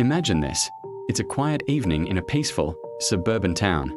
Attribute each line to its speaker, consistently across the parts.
Speaker 1: Imagine this. It's a quiet evening in a peaceful, suburban town.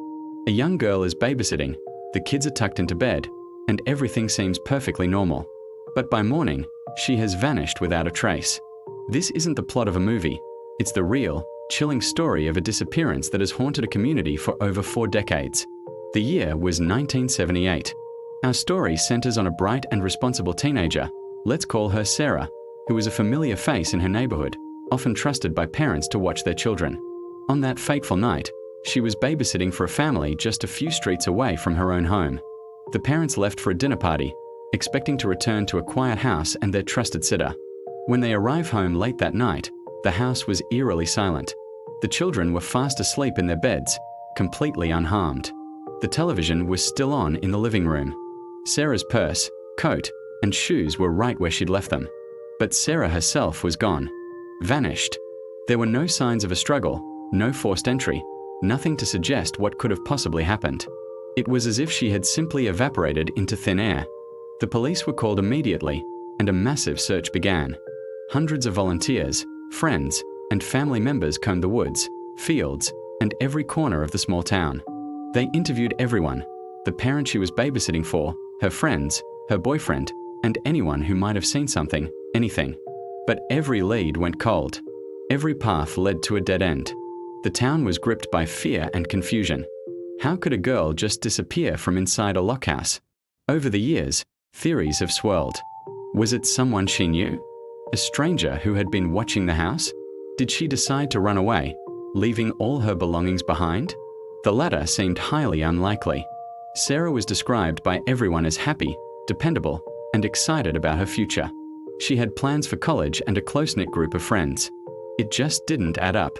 Speaker 1: A young girl is babysitting, the kids are tucked into bed, and everything seems perfectly normal. But by morning, she has vanished without a trace. This isn't the plot of a movie. It's the real, chilling story of a disappearance that has haunted a community for over 4 decades. The year was 1978. Our story centers on a bright and responsible teenager, let's call her Sarah, who was a familiar face in her neighborhood, often trusted by parents to watch their children. On that fateful night, she was babysitting for a family just a few streets away from her own home. The parents left for a dinner party, expecting to return to a quiet house and their trusted sitter. When they arrived home late that night, the house was eerily silent. The children were fast asleep in their beds, completely unharmed. The television was still on in the living room. Sarah's purse, coat, and shoes were right where she'd left them. But Sarah herself was gone. Vanished. There were no signs of a struggle, no forced entry, nothing to suggest what could have possibly happened. It was as if she had simply evaporated into thin air. The police were called immediately, and a massive search began. Hundreds of volunteers, friends, and family members combed the woods, fields, and every corner of the small town. They interviewed everyone, the parent she was babysitting for, her friends, her boyfriend, and anyone who might have seen something, anything. But every lead went cold. Every path led to a dead end. The town was gripped by fear and confusion. How could a girl just disappear from inside a lockhouse? Over the years, theories have swirled. Was it someone she knew? A stranger who had been watching the house? Did she decide to run away, leaving all her belongings behind? The latter seemed highly unlikely. Sarah was described by everyone as happy, dependable, and excited about her future. She had plans for college and a close-knit group of friends. It just didn't add up.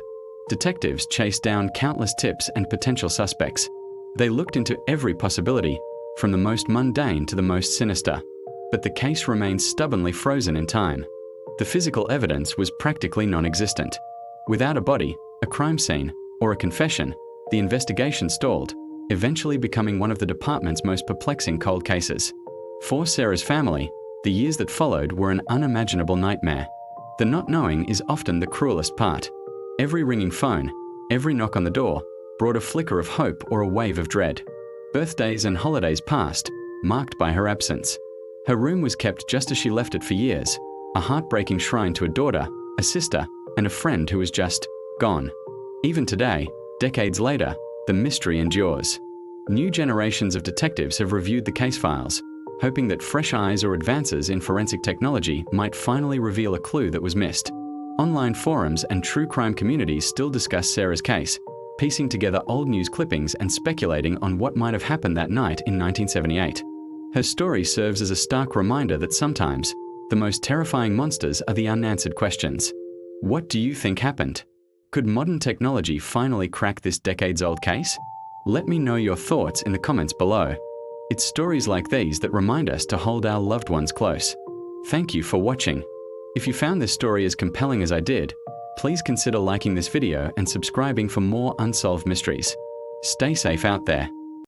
Speaker 1: Detectives chased down countless tips and potential suspects. They looked into every possibility, from the most mundane to the most sinister. But the case remained stubbornly frozen in time. The physical evidence was practically non-existent. Without a body, a crime scene, or a confession, the investigation stalled, eventually becoming one of the department's most perplexing cold cases. For Sarah's family, the years that followed were an unimaginable nightmare. The not knowing is often the cruelest part. Every ringing phone, every knock on the door, brought a flicker of hope or a wave of dread. Birthdays and holidays passed, marked by her absence. Her room was kept just as she left it for years, a heartbreaking shrine to a daughter, a sister, and a friend who was just gone. Even today, decades later, the mystery endures. New generations of detectives have reviewed the case files, hoping that fresh eyes or advances in forensic technology might finally reveal a clue that was missed. Online forums and true crime communities still discuss Sarah's case, piecing together old news clippings and speculating on what might have happened that night in 1978. Her story serves as a stark reminder that sometimes, the most terrifying monsters are the unanswered questions. What do you think happened? Could modern technology finally crack this decades-old case? Let me know your thoughts in the comments below. It's stories like these that remind us to hold our loved ones close. Thank you for watching. If you found this story as compelling as I did, please consider liking this video and subscribing for more unsolved mysteries. Stay safe out there.